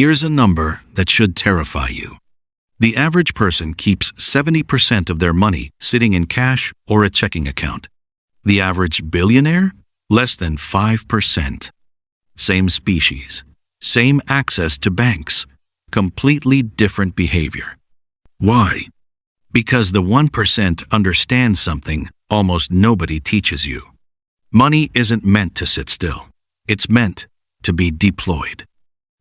Here's a number that should terrify you. The average person keeps 70% of their money sitting in cash or a checking account. The average billionaire? Less than 5%. Same species, same access to banks, completely different behavior. Why? Because the 1% understands something almost nobody teaches you. Money isn't meant to sit still. It's meant to be deployed.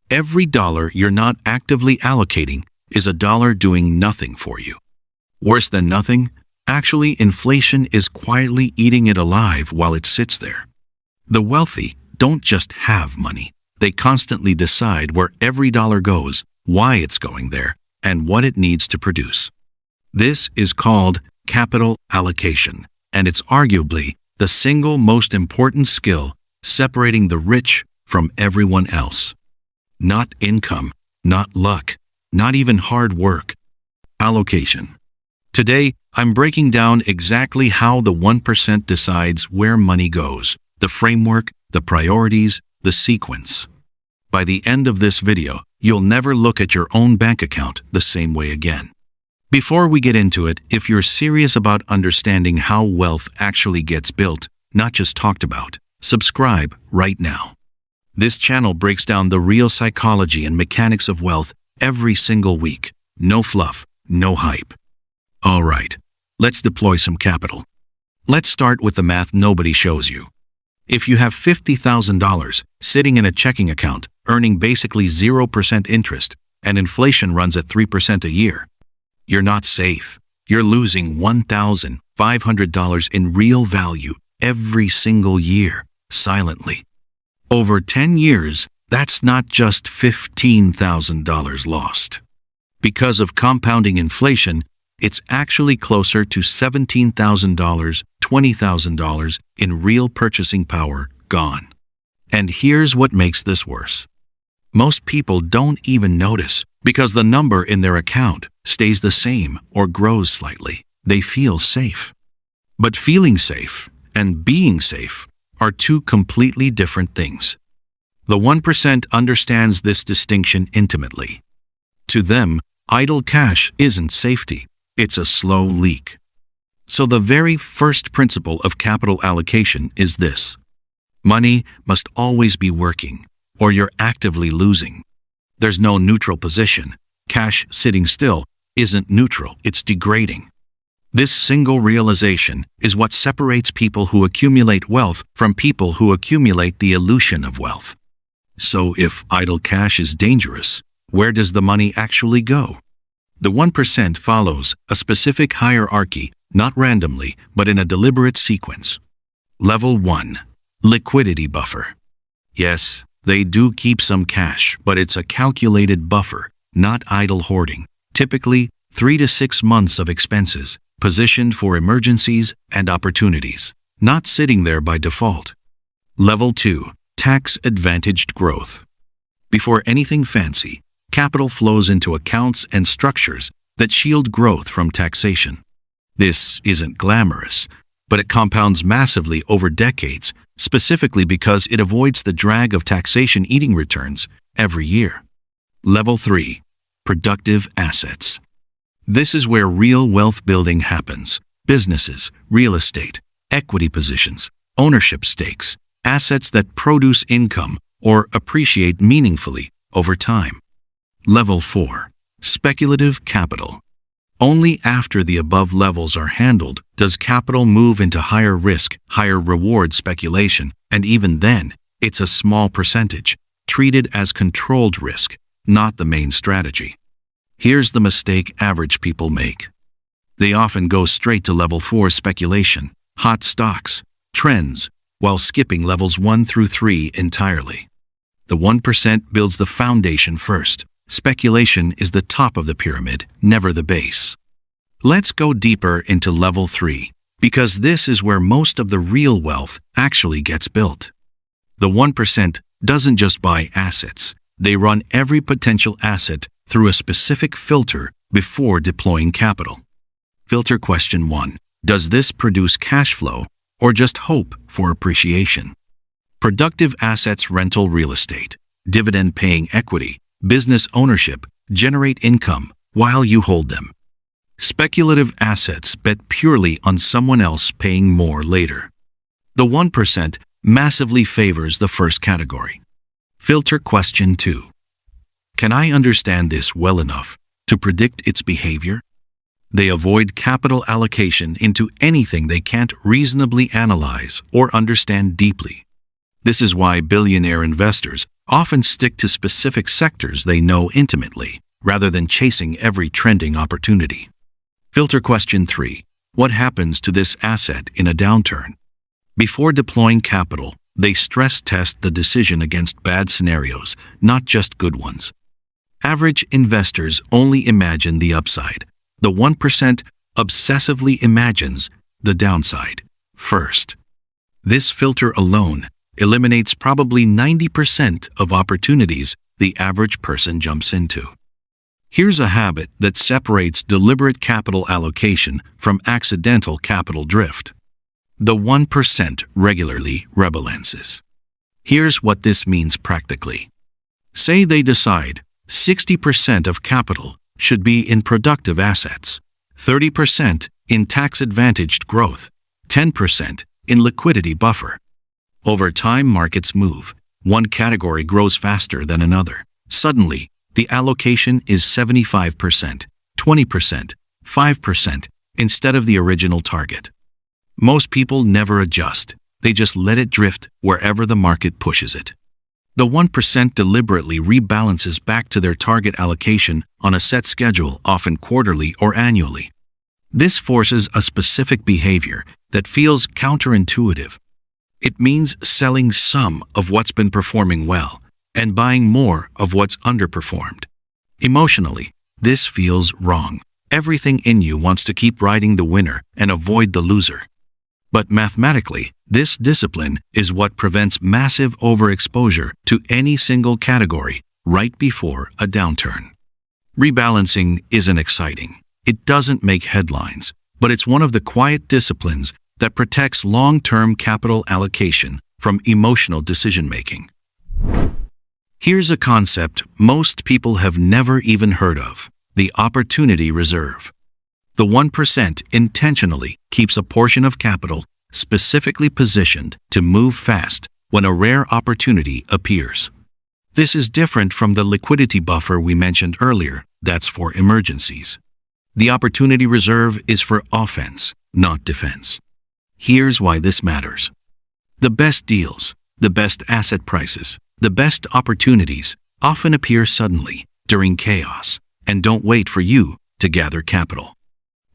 Every dollar you're not actively allocating is a dollar doing nothing for you. Worse than nothing, actually inflation is quietly eating it alive while it sits there. The wealthy don't just have money. They constantly decide where every dollar goes, why it's going there, and what it needs to produce. This is called capital allocation, and it's arguably the single most important skill separating the rich from everyone else. Not income, not luck, not even hard work. Allocation. Today, I'm breaking down exactly how the 1% decides where money goes, the framework, the priorities, the sequence. By the end of this video, you'll never look at your own bank account the same way again. Before we get into it, if you're serious about understanding how wealth actually gets built, not just talked about, subscribe right now. This channel breaks down the real psychology and mechanics of wealth every single week. No fluff, no hype. All right, let's deploy some capital. Let's start with the math nobody shows you. If you have $50,000 sitting in a checking account, earning basically 0% interest, and inflation runs at 3% a year, you're not safe. You're losing $1,500 in real value every single year, silently. Over 10 years, that's not just $15,000 lost. Because of compounding inflation, it's actually closer to $17,000, $20,000 in real purchasing power gone. And here's what makes this worse. Most people don't even notice because the number in their account stays the same or grows slightly. They feel safe. But feeling safe and being safe are two completely different things. The 1% understands this distinction intimately. To them, idle cash isn't safety, it's a slow leak. So the very first principle of capital allocation is this: money must always be working, or you're actively losing. There's no neutral position. Cash sitting still isn't neutral, it's degrading. This single realization is what separates people who accumulate wealth from people who accumulate the illusion of wealth. So if idle cash is dangerous, where does the money actually go? The 1% follows a specific hierarchy, not randomly, but in a deliberate sequence. Level 1. Liquidity buffer. Yes, they do keep some cash, but it's a calculated buffer, not idle hoarding. Typically, 3 to 6 months of expenses, positioned for emergencies and opportunities, not sitting there by default. Level 2. Tax-advantaged growth. Before anything fancy, capital flows into accounts and structures that shield growth from taxation. This isn't glamorous, but it compounds massively over decades, specifically because it avoids the drag of taxation eating returns every year. Level 3. Productive assets. This is where real wealth building happens. Businesses, real estate, equity positions, ownership stakes, assets that produce income or appreciate meaningfully over time. Level 4. Speculative capital. Only after the above levels are handled does capital move into higher risk, higher reward speculation, and even then, it's a small percentage, treated as controlled risk, not the main strategy. Here's the mistake average people make. They often go straight to level 4 speculation, hot stocks, trends, while skipping levels 1 through 3 entirely. The 1% builds the foundation first. Speculation is the top of the pyramid, never the base. Let's go deeper into level 3, because this is where most of the real wealth actually gets built. The 1% doesn't just buy assets. They run every potential asset through a specific filter before deploying capital. Filter question 1. Does this produce cash flow or just hope for appreciation? Productive assets: rental real estate, dividend-paying equity, business ownership generate income while you hold them. Speculative assets bet purely on someone else paying more later. The 1% massively favors the first category. Filter question 2. Can I understand this well enough to predict its behavior? They avoid capital allocation into anything they can't reasonably analyze or understand deeply. This is why billionaire investors often stick to specific sectors they know intimately, rather than chasing every trending opportunity. Filter question 3. What happens to this asset in a downturn? Before deploying capital, they stress test the decision against bad scenarios, not just good ones. Average investors only imagine the upside. The 1% obsessively imagines the downside first. This filter alone eliminates probably 90% of opportunities the average person jumps into. Here's a habit that separates deliberate capital allocation from accidental capital drift. The 1% regularly rebalances. Here's what this means practically. Say they decide 60% of capital should be in productive assets, 30% in tax-advantaged growth, 10% in liquidity buffer. Over time, markets move. One category grows faster than another. Suddenly, the allocation is 75%, 20%, 5% instead of the original target. Most people never adjust. They just let it drift wherever the market pushes it. The 1% deliberately rebalances back to their target allocation on a set schedule, often quarterly or annually. This forces a specific behavior that feels counterintuitive. It means selling some of what's been performing well and buying more of what's underperformed. Emotionally, this feels wrong. Everything in you wants to keep riding the winner and avoid the loser. But mathematically, this discipline is what prevents massive overexposure to any single category right before a downturn. Rebalancing isn't exciting. It doesn't make headlines, but it's one of the quiet disciplines that protects long-term capital allocation from emotional decision-making. Here's a concept most people have never even heard of: the opportunity reserve. The 1% intentionally keeps a portion of capital specifically positioned to move fast when a rare opportunity appears. This is different from the liquidity buffer we mentioned earlier. That's for emergencies. The opportunity reserve is for offense, not defense. Here's why this matters. The best deals, the best asset prices, the best opportunities often appear suddenly during chaos and don't wait for you to gather capital.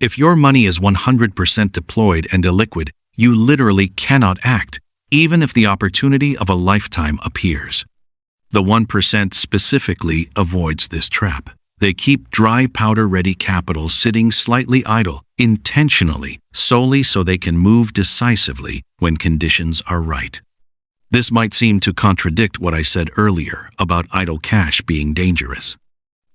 If your money is 100% deployed and illiquid, you literally cannot act, even if the opportunity of a lifetime appears. The 1% specifically avoids this trap. They keep dry powder-ready capital sitting slightly idle, intentionally, solely so they can move decisively when conditions are right. This might seem to contradict what I said earlier about idle cash being dangerous.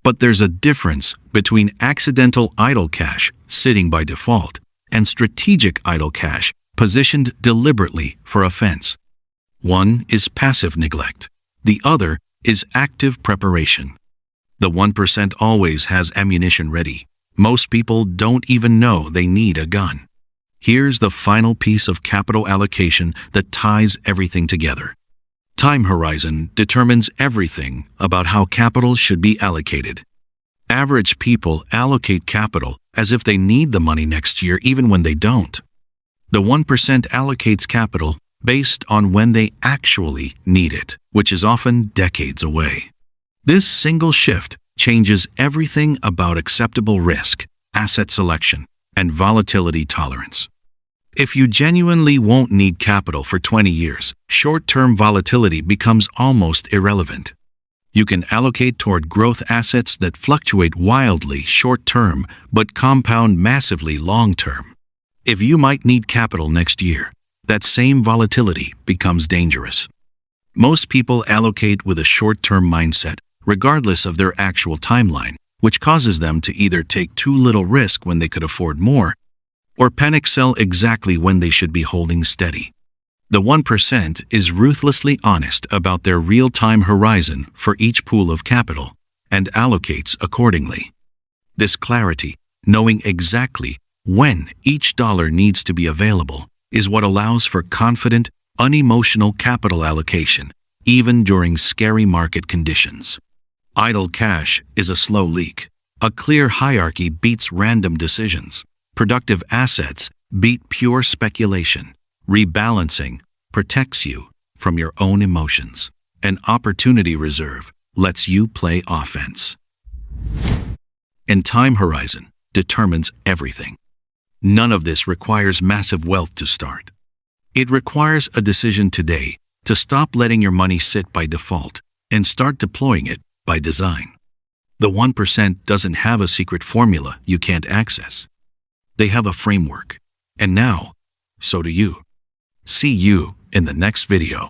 But there's a difference between accidental idle cash sitting by default and strategic idle cash positioned deliberately for offense. One is passive neglect. The other is active preparation. The 1% always has ammunition ready. Most people don't even know they need a gun. Here's the final piece of capital allocation that ties everything together. Time horizon determines everything about how capital should be allocated. Average people allocate capital as if they need the money next year even when they don't. The 1% allocates capital based on when they actually need it, which is often decades away. This single shift changes everything about acceptable risk, asset selection, and volatility tolerance. If you genuinely won't need capital for 20 years, short-term volatility becomes almost irrelevant. You can allocate toward growth assets that fluctuate wildly short-term but compound massively long-term. If you might need capital next year, that same volatility becomes dangerous. Most people allocate with a short-term mindset, regardless of their actual timeline, which causes them to either take too little risk when they could afford more, or panic sell exactly when they should be holding steady. The 1% is ruthlessly honest about their real-time horizon for each pool of capital, and allocates accordingly. This clarity, knowing exactly when each dollar needs to be available, is what allows for confident, unemotional capital allocation, even during scary market conditions. Idle cash is a slow leak. A clear hierarchy beats random decisions. Productive assets beat pure speculation. Rebalancing protects you from your own emotions. An opportunity reserve lets you play offense. And time horizon determines everything. None of this requires massive wealth to start. It requires a decision today to stop letting your money sit by default and start deploying it by design. The 1% doesn't have a secret formula you can't access. They have a framework. And now, so do you. See you in the next video.